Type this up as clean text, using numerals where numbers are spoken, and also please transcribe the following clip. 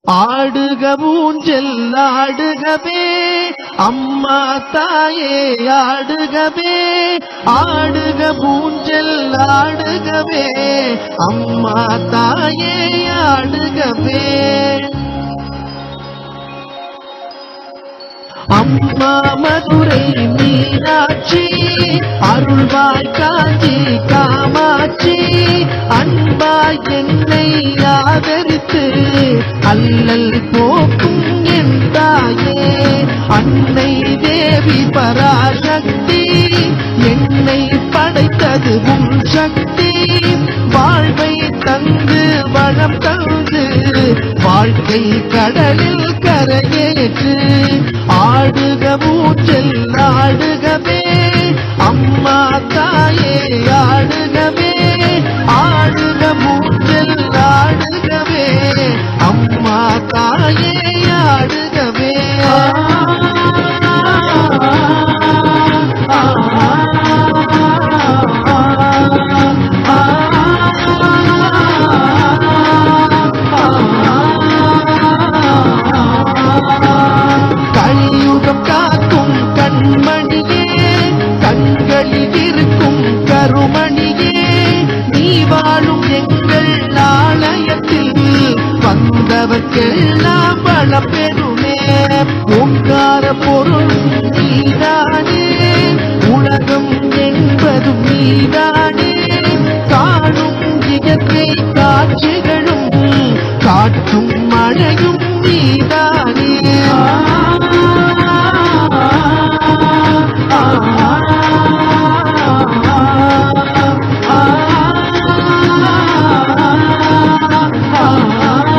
ஆடுக ஊஞ்சல் ஆடுகவே அம்மா தாயே ஆடுகவே, ஆடுக ஊஞ்சல் ஆடுகவே அம்மா தாயே ஆடுகவே. அம்மா மதுரை மீனாட்சி, அருள்வாய் காஞ்சி காமாட்சி, அன்பாய் என்னை ஆதரித்து அல்லல் போக்கும் என் தாயே. அன்னை தேவி பராசக்தி, என்னை படைத்தது உன் சக்தி. வாழ்வை தந்து வளம் தந்து வாழ்க்கை கடலில் கரையேற்று. ஆடுக ஊஞ்சல் ஆடுகவே அம்மா தாயே ஆடுகவே, ஆடுக ஊஞ்சல் ஆடுகவே அம்மா தாயே ஆடுகவே. கலியுகம் காக்கும் கண்மணியே, கண்களில் இருக்கும் கருமணியே, நீ வாழும் எங்கள் ஆலயத்தில் வந்தவர்க்கெல்லாம் வளம் பெறுமே. ஓங்கார பொருள் நீதானே, உலகம் என்பதும் நீதானே, காணும் இயற்கை காட்சிகள்